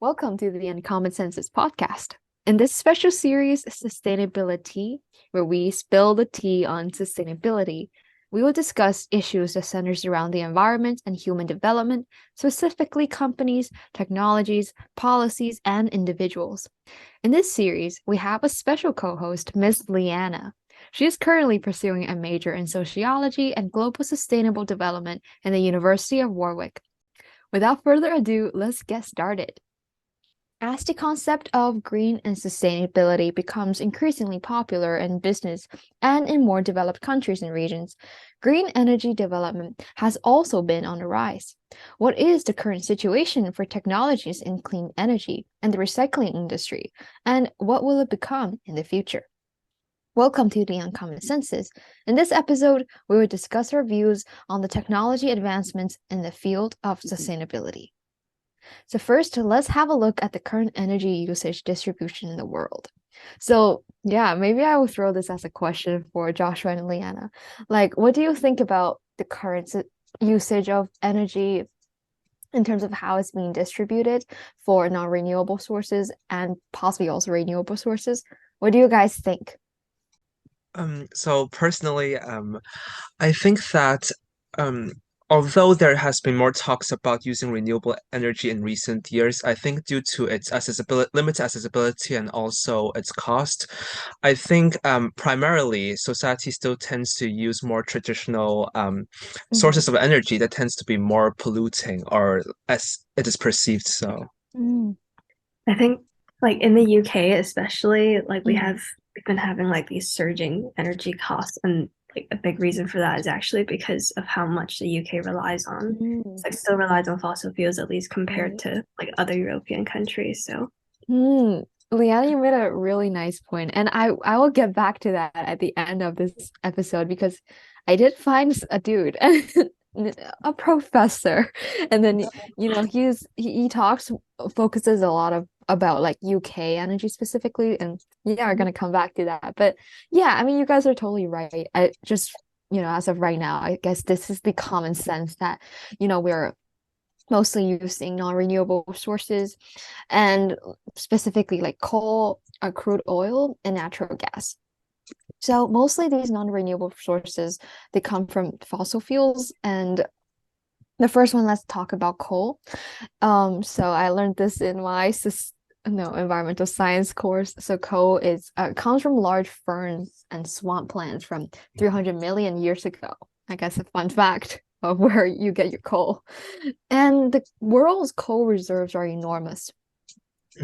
Welcome to the Uncommon Senses podcast. In this special series, SustainabiliTEA, where we spill the tea on sustainability, we will discuss issues that centers around the environment and human development, specifically companies, technologies, policies, and individuals. In this series, we have a special co-host, Ms. Lianna. She is currently pursuing a major in sociology and global sustainable development in the University of Warwick. Without further ado, let's get started. As the concept of green and sustainability becomes increasingly popular in business and in more developed countries and regions, green energy development has also been on the rise. What is the current situation for technologies in clean energy and the recycling industry, and what will it become in the future? Welcome to the Uncommon Senses. In this episode, we will discuss our views on the technology advancements in the field of sustainability. So first, let's have a look at the current energy usage distribution in the world. So yeah, maybe I will throw this as a question for Joshua and Lianna. Like, what do you think about the current usage of energy in terms of how it's being distributed for non-renewable sources and possibly also renewable sources? What do you guys think? So personally, I think that um, although there has been more talks about using renewable energy in recent years, I think due to its accessibility, limited accessibility, and also its cost, I think primarily society still tends to use more traditional sources Mhm. of energy that tends to be more polluting, or as it is perceived so. Mm, I think like in the UK especially, mm, we've been having like these surging energy costs, and like a big reason for that is actually because of how much the UK relies on. It's mm, like still relies on fossil fuels, at least compared right. to like other European countries. So Hmm. Liana, you made a really nice point, and I will get back to that at the end of this episode because I did find a dude, a professor, and then he talks focuses a lot of about like UK energy specifically, and yeah, we're gonna come back to that. But yeah, I mean, you guys are totally right. I just as of right now, I guess this is the common sense that we're mostly using non-renewable sources and specifically like coal, crude oil, and natural gas. So mostly these non-renewable sources, they come from fossil fuels. And the first one, let's talk about coal. So I learned this in my environmental science course. So coal is comes from large ferns and swamp plants from 300 million years ago. I guess a fun fact of where you get your coal. And the world's coal reserves are enormous.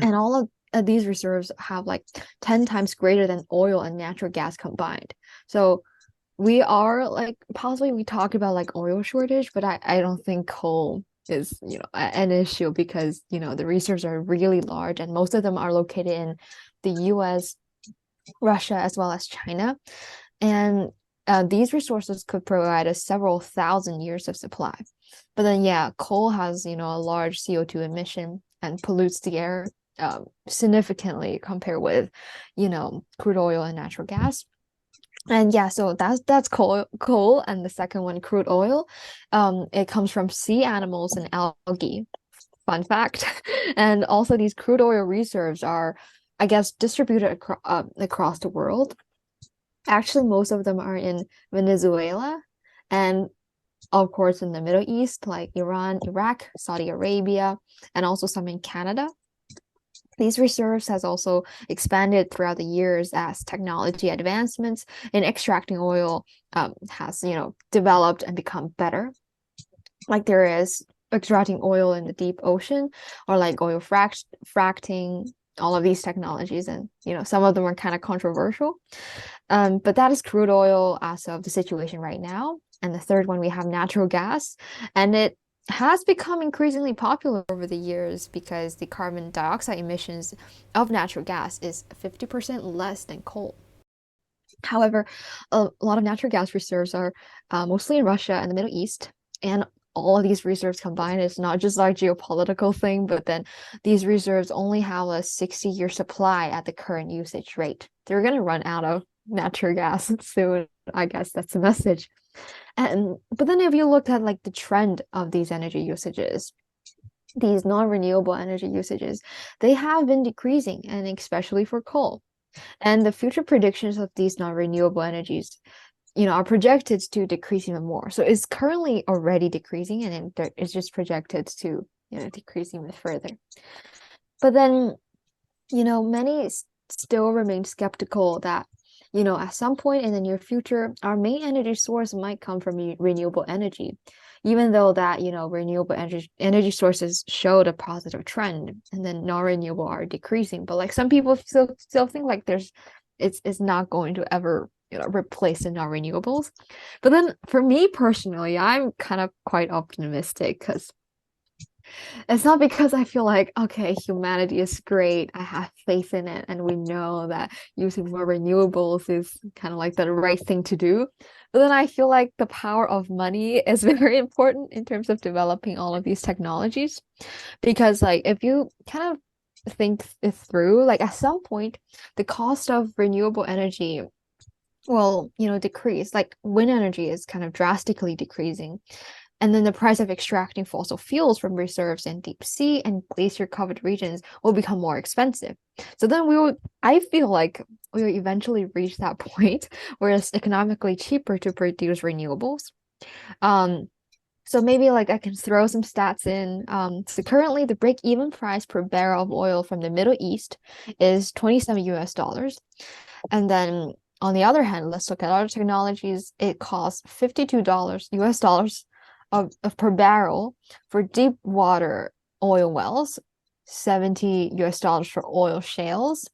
And all of these reserves have like 10 times greater than oil and natural gas combined. So we are like possibly we talk about like oil shortage, but I don't think coal is, an issue because, the reserves are really large and most of them are located in the US, Russia, as well as China. And these resources could provide us several thousand years of supply. But then, yeah, coal has, a large CO2 emission and pollutes the air significantly compared with, crude oil and natural gas. And yeah, so that's coal, and the second one, crude oil. It comes from sea animals and algae. Fun fact. And also these crude oil reserves are, I guess, distributed across the world. Actually, most of them are in Venezuela and of course in the Middle East, like Iran, Iraq, Saudi Arabia, and also some in Canada. These reserves has also expanded throughout the years as technology advancements in extracting oil has, developed and become better. Like there is extracting oil in the deep ocean or like oil fracking, all of these technologies. And, some of them are kind of controversial. But that is crude oil as of the situation right now. And the third one, we have natural gas. And it has become increasingly popular over the years because the carbon dioxide emissions of natural gas is 50% less than coal. However, a lot of natural gas reserves are mostly in Russia and the Middle East. And all of these reserves combined, it's not just like geopolitical thing, but then these reserves only have a 60-year supply at the current usage rate. They're going to run out of natural gas soon. I guess that's the message. And but then if you look at like the trend of these energy usages, these non-renewable energy usages, they have been decreasing, and especially for coal. And the future predictions of these non-renewable energies, are projected to decrease even more. So it's currently already decreasing, and it's just projected to, decrease even further. But then, many still remain skeptical that, at some point in the near future, our main energy source might come from renewable energy, even though that, renewable energy sources showed a positive trend, and then non-renewable are decreasing. But like some people still think like it's not going to ever, replace the non-renewables. But then for me personally, I'm kind of quite optimistic, because it's not because I feel like, okay, humanity is great, I have faith in it, and we know that using more renewables is kind of like the right thing to do. But then I feel like the power of money is very important in terms of developing all of these technologies. Because like if you kind of think it through, like at some point, the cost of renewable energy will, decrease. Like wind energy is kind of drastically decreasing, and then the price of extracting fossil fuels from reserves in deep sea and glacier covered regions will become more expensive. So then I feel like we will eventually reach that point where it's economically cheaper to produce renewables. Um, so maybe like I can throw some stats in. So currently the break-even price per barrel of oil from the Middle East is 27 US dollars. And then on the other hand, let's look at other technologies. It costs $52 US dollars of per barrel for deep water oil wells, 70 US dollars for oil shales,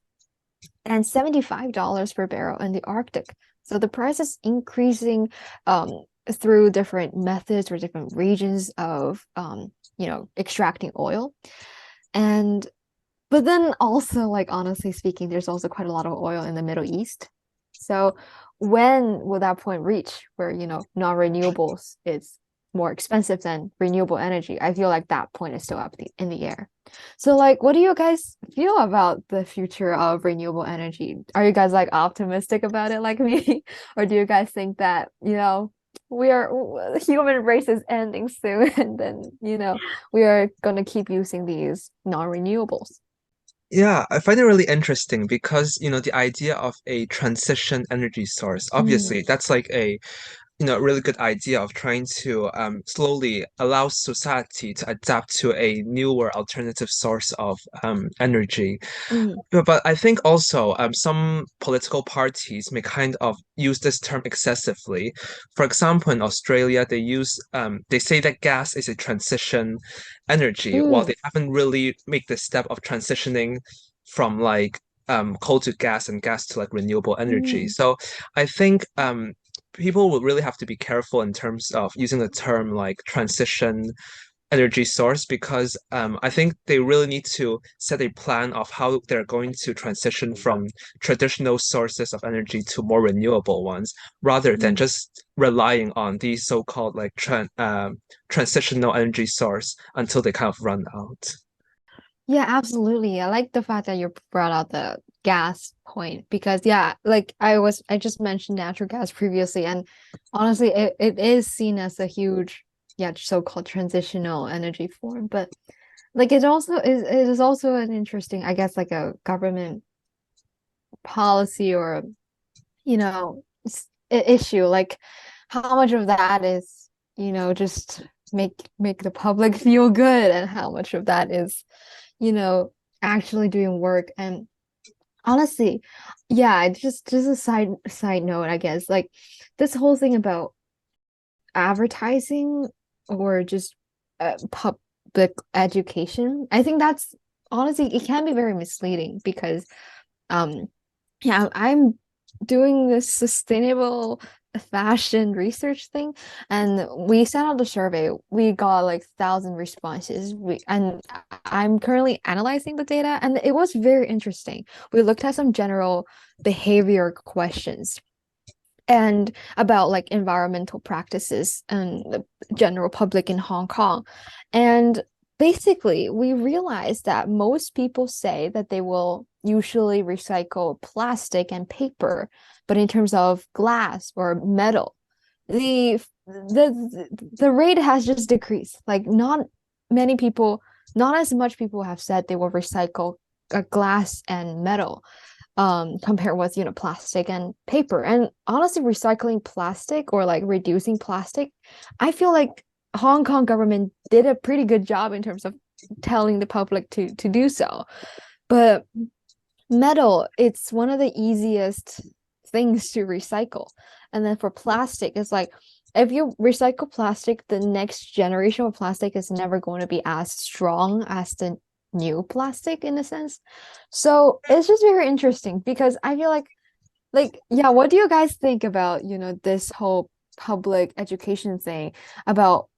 and $75 per barrel in the Arctic. So the price is increasing through different methods or different regions of extracting oil. But then also, like honestly speaking, there's also quite a lot of oil in the Middle East. So when will that point reach where, non-renewables is more expensive than renewable energy? I feel like that point is still up in the air. So like, what do you guys feel about the future of renewable energy? Are you guys like optimistic about it like me? Or do you guys think that, human race is ending soon, and then, we are gonna keep using these non-renewables? Yeah, I find it really interesting because, the idea of a transition energy source, Mm, obviously, that's like a a really good idea of trying to slowly allow society to adapt to a newer alternative source of energy. mm, But I think also some political parties may kind of use this term excessively. For example, in Australia, they say that gas is a transition energy, while mm, they haven't really made the step of transitioning from like coal to gas and gas to like renewable energy. mm, So I think people will really have to be careful in terms of using the term like transition energy source because I think they really need to set a plan of how they're going to transition from traditional sources of energy to more renewable ones, rather than mm. just relying on these so-called like transitional energy source until they kind of run out. Yeah, absolutely. I like the fact that you brought out the gas point, because yeah, like I just mentioned natural gas previously, and honestly it is seen as a huge, yeah, so-called transitional energy form. But like it is also an interesting, I guess, like a government policy, or issue, like how much of that is, just make the public feel good, and how much of that is, you know, actually doing work. And honestly, yeah, just a side note, I guess, like this whole thing about advertising, or just public education, I think that's honestly, it can be very misleading, because um yeah, I'm doing this sustainable fashion research thing, and we sent out a survey. We got like 1,000 responses. And I'm currently analyzing the data, and it was very interesting. We looked at some general behavior questions, and about like environmental practices and the general public in Hong Kong. And basically, we realized that most people say that they will usually recycle plastic and paper, but in terms of glass or metal, the the rate has just decreased. Like not many people not as much people have said they will recycle glass and metal compared with, plastic and paper. And honestly, recycling plastic or like reducing plastic, I feel like Hong Kong government did a pretty good job in terms of telling the public to do so. But metal, it's one of the easiest things to recycle. And then for plastic, it's like if you recycle plastic, the next generation of plastic is never going to be as strong as the new plastic in a sense. So it's just very interesting because I feel like yeah, what do you guys think about, this whole public education thing about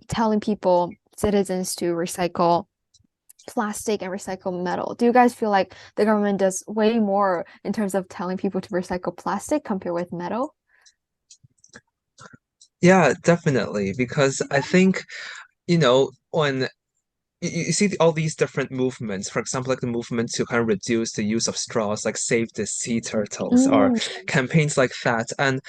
telling people, citizens, to recycle plastic and recycle metal? Do you guys feel like the government does way more in terms of telling people to recycle plastic compared with metal? Yeah, definitely. Because I think, when you see all these different movements, for example, like the movement to kind of reduce the use of straws, like save the sea turtles, or Mm, campaigns like that. And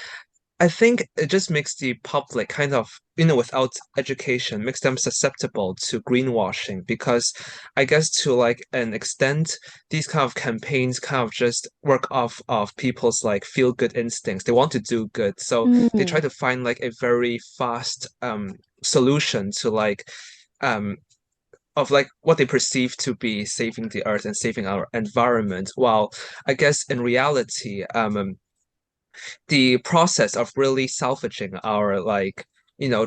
I think it just makes the public kind of, without education, makes them susceptible to greenwashing because I guess to like an extent, these kind of campaigns kind of just work off of people's like feel good instincts. They want to do good. So they try mm, to find like a very fast solution to like um of like what they perceive to be saving the earth and saving our environment. While I guess in reality, the process of really salvaging our like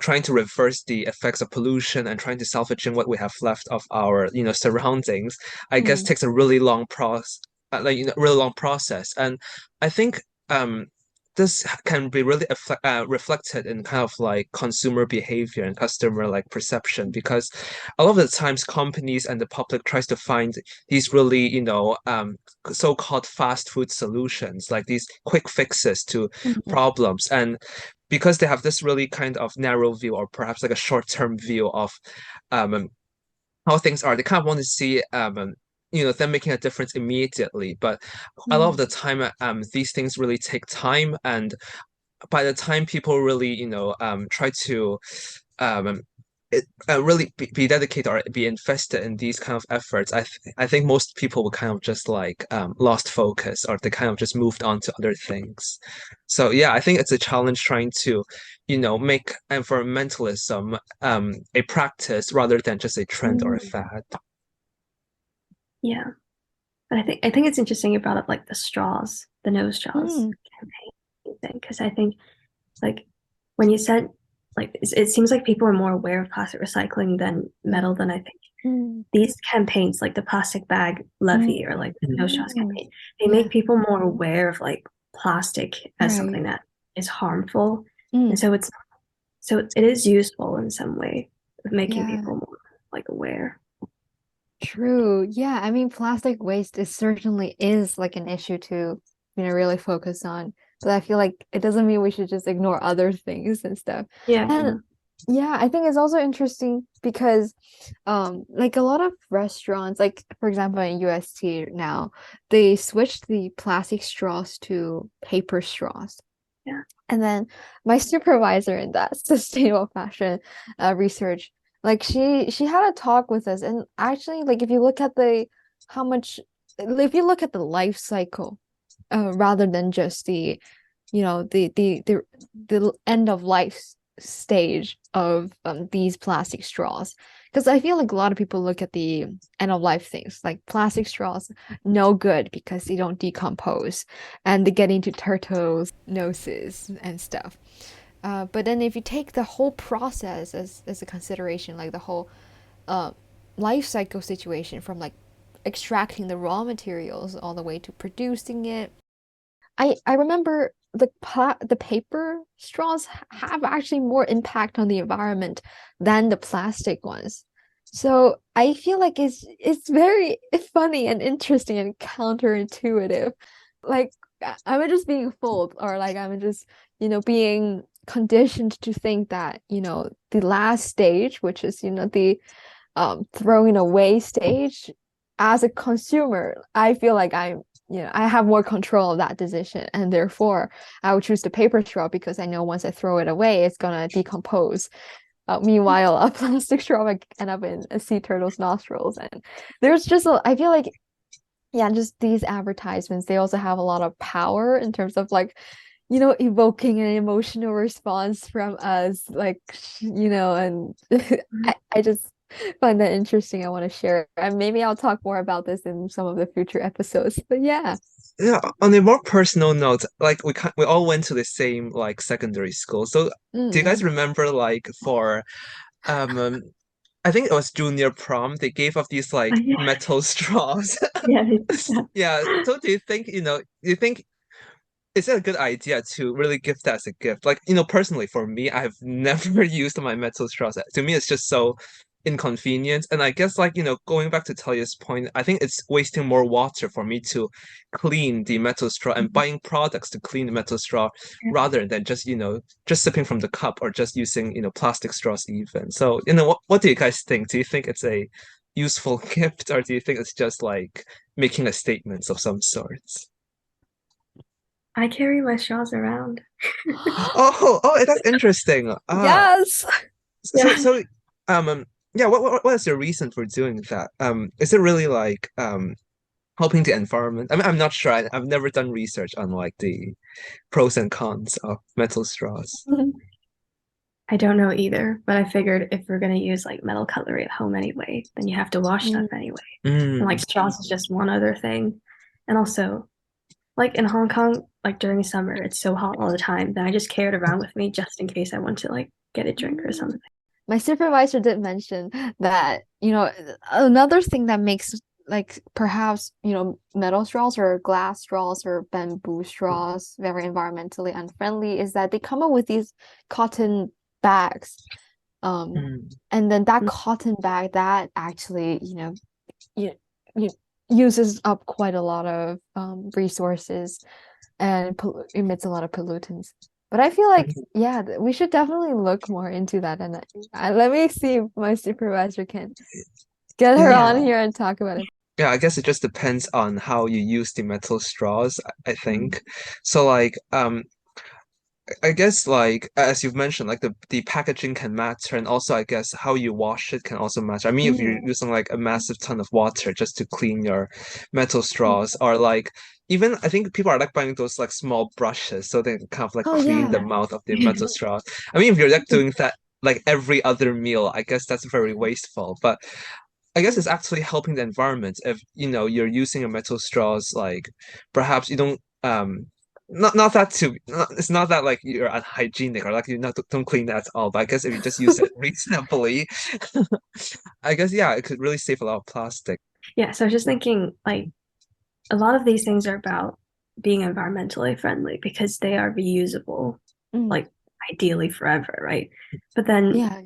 trying to reverse the effects of pollution and trying to salvaging what we have left of our surroundings, I guess mm, takes a really long process, really long process. And I think this can be really reflected in kind of like consumer behavior and customer like perception because a lot of the times companies and the public tries to find these really so-called fast food solutions, like these quick fixes to mm, problems. And because they have this really kind of narrow view or perhaps like a short-term view of um, how things are, they kind of want to see them making a difference immediately. But a lot of mm. the time, these things really take time. And by the time people really, try to um, really be dedicated or be invested in these kind of efforts, I think most people will kind of just like lost focus or they kind of just moved on to other things. So yeah, I think it's a challenge trying to, make environmentalism a practice rather than just a trend or a Mm, fad. Yeah. But I think it's interesting you brought up like the straws, the no straws mm, campaign thing, because I think like when you said like it seems like people are more aware of plastic recycling than metal than I think. mm, These campaigns, like the plastic bag levy or like the no straws mm. campaign, they Yeah, make people more aware of like plastic as right. something that is harmful. And Mm, so it is useful in some way of making yeah. people more like aware. True. Yeah, I mean, plastic waste is certainly is like an issue to, really focus on. But I feel like it doesn't mean we should just ignore other things and stuff. Yeah, And yeah, I think it's also interesting because like a lot of restaurants, like for example in UST now, they switched the plastic straws to paper straws. yeah. And then my supervisor in that sustainable fashion research, like she had a talk with us, and actually, like if you look at the how much, if you look at the life cycle, rather than just the, the end of life stage of these plastic straws, because I feel like a lot of people look at the end of life things like plastic straws, no good because they don't decompose and they get into turtles' noses and stuff. But then if you take the whole process as a consideration, like the whole uh, life cycle situation from like extracting the raw materials all the way to producing it, I remember the paper straws have actually more impact on the environment than the plastic ones. So I feel like it's very funny and interesting and counterintuitive. Like am I just being fooled, or like I'm just, being conditioned to think that, the last stage, which is, the throwing away stage, as a consumer, I feel like I have more control of that decision, and therefore I would choose the paper straw because I know once I throw it away, it's gonna decompose. Meanwhile, a plastic straw might end up in a sea turtle's nostrils. And there's just I feel like, yeah, just these advertisements, they also have a lot of power in terms of like, evoking an emotional response from us, like, and I just find that interesting. I want to share it. And maybe I'll talk more about this in some of the future episodes. But yeah. Yeah, on a more personal note, like we all went to the same like secondary school. So do you guys Mm. remember like for um I think it was junior prom, they gave up these Oh, like yeah. metal straws. Yeah. Yeah. So do you think is it a good idea to really give that as a gift? Like, personally, for me, I've never used my metal straws. To me, it's just so inconvenient. And I guess, like, going back to Talia's point, I think it's wasting more water for me to clean the metal straw and buying products to clean the metal straw rather than just sipping from the cup or just using, plastic straws even. So, what do you guys think? Do you think it's a useful gift or do you think it's just like making a statement of some sorts? I carry my straws around. Oh, that's interesting. Yes. So, Yeah. so, yeah. What is your reason for doing that? Is it really like helping the environment? I mean, I'm not sure. I've never done research on like the pros and cons of metal straws. I don't know either, but I figured if we're gonna use like metal cutlery at home anyway, then you have to wash stuff Mm. anyway. And Mm, like straws is just one other thing. And also, like in Hong Kong, like during summer, it's so hot all the time that I just carry it around with me just in case I want to like get a drink or something. My supervisor did mention that, another thing that makes like perhaps, metal straws or glass straws or bamboo straws very environmentally unfriendly is that they come up with these cotton bags. Um, mm, and then that cotton bag that actually, you, you uses up quite a lot of resources and emits a lot of pollutants. But I feel like, mm. yeah, we should definitely look more into that. And let me see if my supervisor can get her Yeah. on here and talk about it. Yeah, I guess it just depends on how you use the metal straws, I Mm. think. So like I guess like as you've mentioned, like the packaging can matter, and also I guess how you wash it can also matter. I mean, if you're Mm. using like a massive ton of water just to clean your metal straws, or like even I think people are like buying those like small brushes so they can kind of like Oh, clean the yeah. mouth of the metal straws. I mean, if you're like doing that like every other meal, I guess that's very wasteful. But I guess it's actually helping the environment if you're using a metal straws like perhaps you don't not that too it's not that like you're unhygienic or like you not don't clean that at all, but I guess if you just use it reasonably I guess yeah it could really save a lot of plastic. Yeah, so I was just thinking like a lot of these things are about being environmentally friendly because they are reusable, Mm. like ideally forever, right? But then Yeah.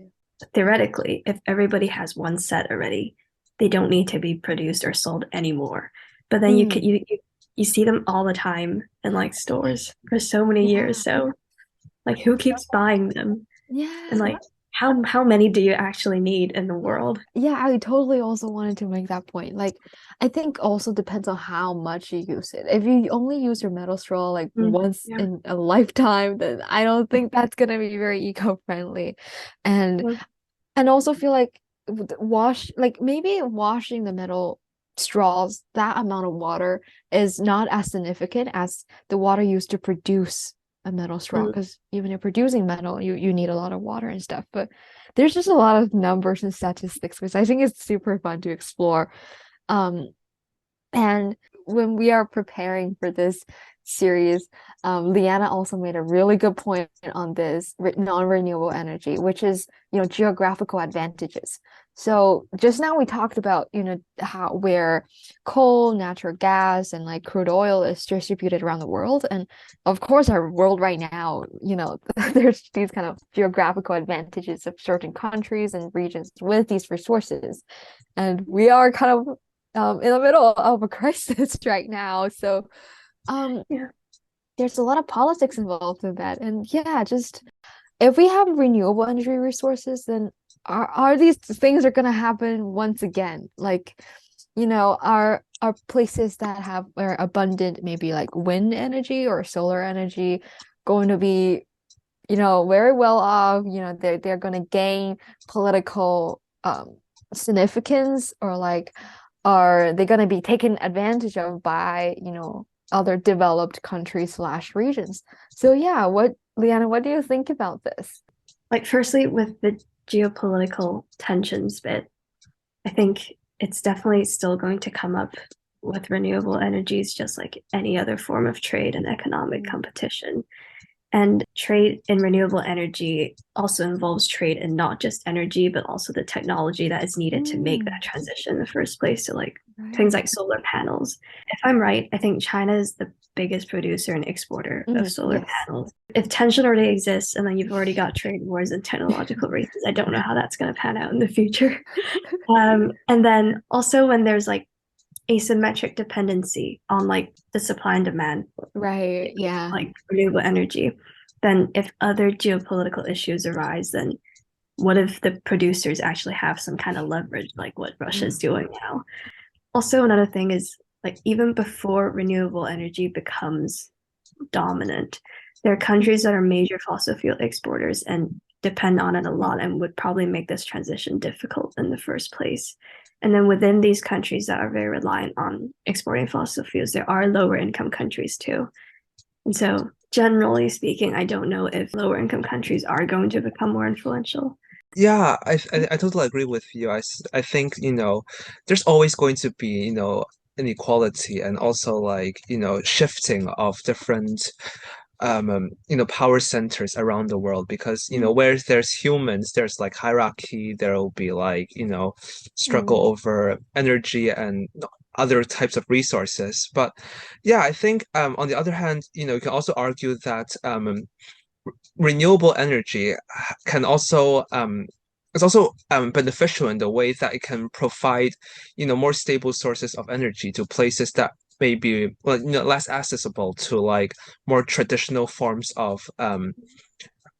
theoretically, if everybody has one set already, they don't need to be produced or sold anymore. But then Mm. you see them all the time in like stores for so many years. Yeah. So like who keeps buying them? And Yeah. like how many do you actually need in the world? Yeah, I totally also wanted to make that point. Like, I think also depends on how much you use it. If you only use your metal straw like Mm, once yeah. in a lifetime, then I don't think that's gonna be very eco-friendly. And Well, and also feel like like maybe washing the metal straws, that amount of water is not as significant as the water used to produce a metal straw. mm, Because even if producing metal, you need a lot of water and stuff. But there's just a lot of numbers and statistics, which I think is super fun to explore. Um, and when we are preparing for this series, Lianna also made a really good point on this non-renewable energy, which is, geographical advantages. So just now we talked about, how where coal, natural gas, and like crude oil is distributed around the world. And of course, our world right now, there's these kind of geographical advantages of certain countries and regions with these resources. And we are kind of in the middle of a crisis right now. So um, yeah. there's a lot of politics involved in that. And yeah, just if we have renewable energy resources, then are these things are gonna happen once again? Like, are places that are abundant, maybe like wind energy or solar energy, going to be, very well off, they're gonna gain political significance, or like are they gonna be taken advantage of by, other developed countries slash regions. So yeah, Lianna, what do you think about this? Like, firstly, with the geopolitical tensions bit, I think it's definitely still going to come up with renewable energies, just like any other form of trade and economic competition. And trade in renewable energy also involves trade in not just energy, but also the technology that is needed to make that transition in the first place. So, like things like solar panels. If I'm right, I think China is the biggest producer and exporter of solar Yes. panels. If tension already exists and then you've already got trade wars and technological races, I don't know how that's going to pan out in the future. And then also when there's like asymmetric dependency on like the supply and demand, Right. Yeah. like renewable energy, then if other geopolitical issues arise, then what if the producers actually have some kind of leverage, like what Russia's doing now? Also, another thing is, like, even before renewable energy becomes dominant, there are countries that are major fossil fuel exporters and depend on it a lot and would probably make this transition difficult in the first place. And then within these countries that are very reliant on exporting fossil fuels, there are lower income countries too. And so, generally speaking, I don't know if lower income countries are going to become more influential. Yeah, I totally agree with you. I think, there's always going to be, inequality and also like, shifting of different power centers around the world because, where there's humans, there's like hierarchy, there will be like, struggle over energy and other types of resources. But yeah, I think on the other hand, you can also argue that renewable energy can also it's also beneficial in the way that it can provide more stable sources of energy to places that may be well, less accessible to like more traditional forms of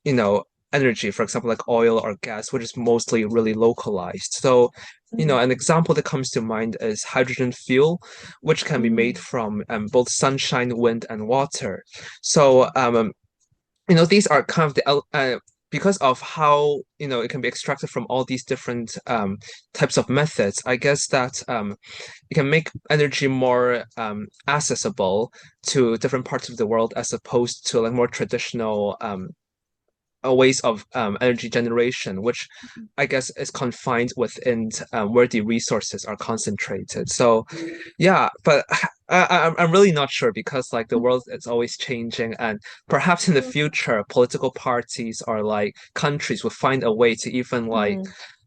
you know energy, for example like oil or gas, which is mostly really localized. So an example that comes to mind is hydrogen fuel, which can be made from both sunshine, wind, and water. So these are kind of the because of how it can be extracted from all these different types of methods. I guess that it can make energy more accessible to different parts of the world as opposed to like more traditional ways of energy generation, which I guess is confined within where the resources are concentrated. So, yeah, but I'm really not sure because like the world is always changing, and perhaps in the future, political parties or like countries will find a way to even like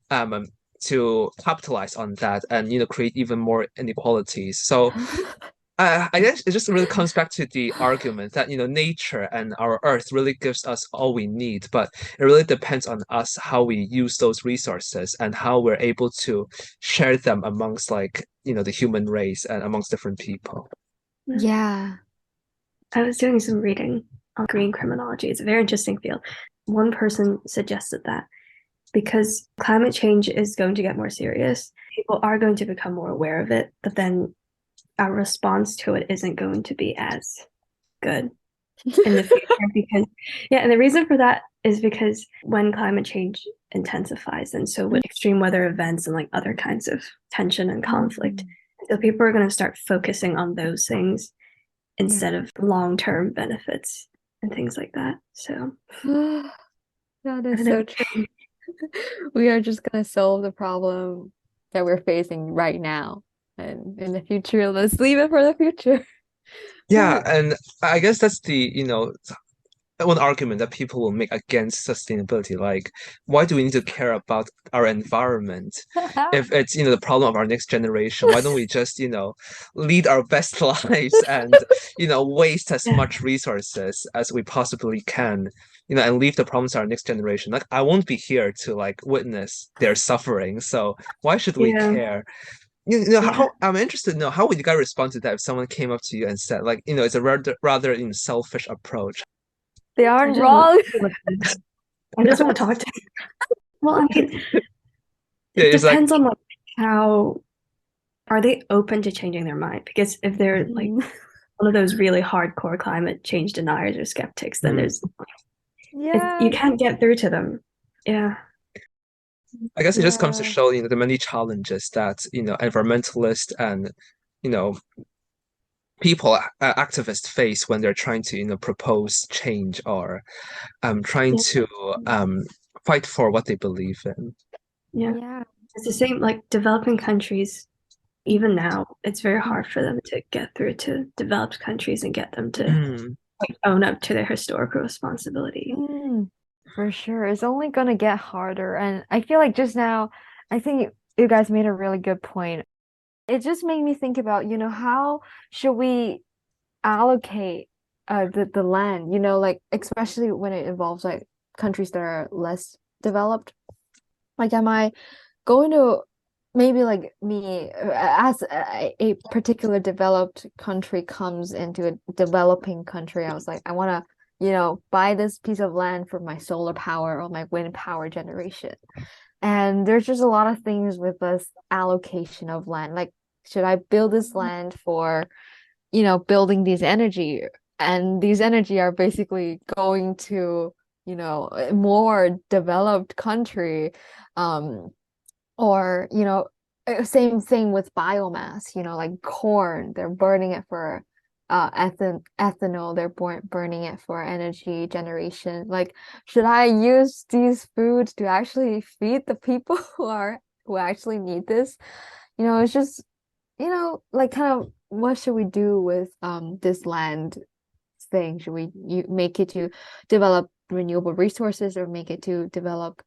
um to capitalize on that and create even more inequalities. So I guess it just really comes back to the argument that nature and our earth really gives us all we need, but it really depends on us how we use those resources and how we're able to share them amongst like the human race and amongst different people. Yeah. I was doing some reading on green criminology. It's a very interesting field. One person suggested that because climate change is going to get more serious, people are going to become more aware of it, but then our response to it isn't going to be as good in the future because and the reason for that is because when climate change intensifies, and so with extreme weather events and like other kinds of tension and conflict, so people are going to start focusing on those things instead of long-term benefits and things like that. So That is so true. We are just gonna solve the problem that we're facing right now. And in the future, let's leave it for the future. Yeah, and I guess that's the one argument that people will make against sustainability. Like, why do we need to care about our environment if it's, the problem of our next generation? Why don't we just, lead our best lives and, waste as much resources as we possibly can, and leave the problems to our next generation? Like, I won't be here to like witness their suffering. So why should we care? How I'm interested to know how would you guys respond to that if someone came up to you and said, like, it's a rather selfish approach. They aren't wrong. I just want to talk to you. Well, I mean, Yeah, it it's like depends on like how are they open to changing their mind? Because if they're like one of those really hardcore climate change deniers or skeptics, then there's you Yeah, can't get through to them. Yeah, I guess it just comes to yeah. show, the many challenges that, environmentalists and, you know, people, activists face when they're trying to, propose change or trying yeah, to fight for what they believe in. yeah. Yeah. It's the same like developing countries. Even now, it's very hard for them to get through to developed countries and get them to Mm, like own up to their historical responsibility. Mm, for sure. It's only gonna get harder. And I feel like just now, I think you guys made a really good point. It just made me think about, how should we allocate the land, like especially when it involves like countries that are less developed. Like, am I going to maybe like me as a particular developed country comes into a developing country, I was like, I want to, buy this piece of land for my solar power or my wind power generation. And there's just a lot of things with this allocation of land. Like, should I build this land for, building these energy? And these energy are basically going to, a more developed country. Um, or, same thing with biomass, like corn, they're burning it for ethanol, they're burning it for energy generation. Like, should I use these foods to actually feed the people who actually need this? It's just, like kind of what should we do with this land thing? Should we make it to develop renewable resources or make it to develop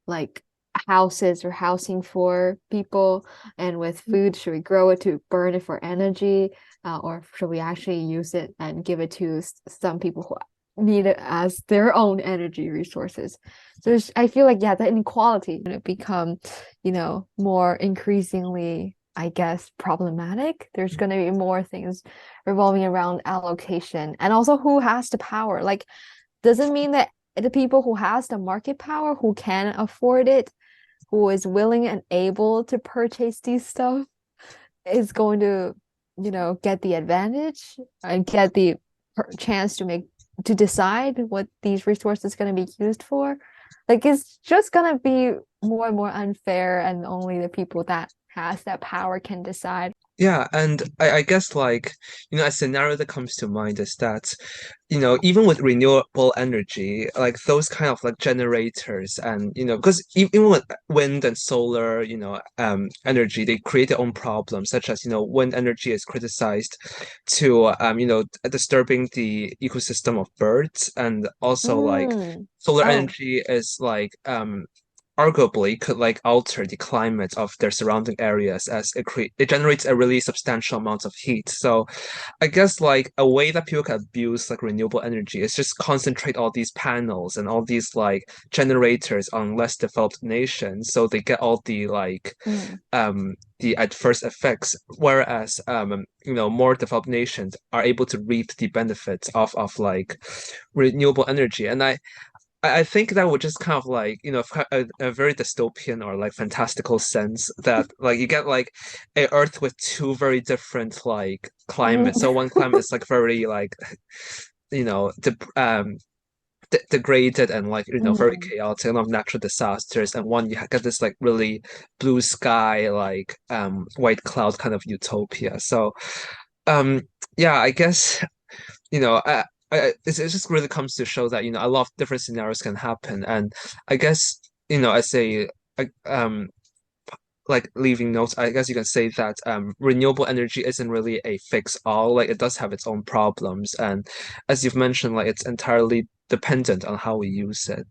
like houses or housing for people? And with food, should we grow it to burn it for energy? Or should we actually use it and give it to some people who need it as their own energy resources? So I feel like, yeah, the inequality going to become, more increasingly, I guess, problematic. There's going to be more things revolving around allocation and also who has the power. Like, doesn't mean that the people who has the market power, who can afford it, who is willing and able to purchase these stuff, is going to, get the advantage and get the chance to decide what these resources going to be used for. Like, it's just going to be more and more unfair, and only the people that has that power can decide. yeah, and I guess like, a scenario that comes to mind is that, even with renewable energy, like those kind of like generators and, because even with wind and solar, energy, they create their own problems, such as, wind energy is criticized to, disturbing the ecosystem of birds, and also like Mm. solar Oh, energy is like, arguably could like alter the climate of their surrounding areas as it generates a really substantial amount of heat. So I guess like a way that people can abuse like renewable energy is just concentrate all these panels and all these like generators on less developed nations, so they get all the like mm. the adverse effects, whereas more developed nations are able to reap the benefits of like renewable energy. And I think that would just kind of like, a very dystopian or like fantastical sense that like you get like a Earth with two very different like Mm. climates. So one climate is like very like, you know, de de degraded and like, very Mm. chaotic and of natural disasters. And one you get this like really blue sky, like white cloud kind of utopia. So um yeah, I guess you know, it just really comes to show that, a lot of different scenarios can happen. And I guess, as like leaving notes, I guess you can say that renewable energy isn't really a fix all. Like it does have its own problems. And as you've mentioned, like it's entirely dependent on how we use it.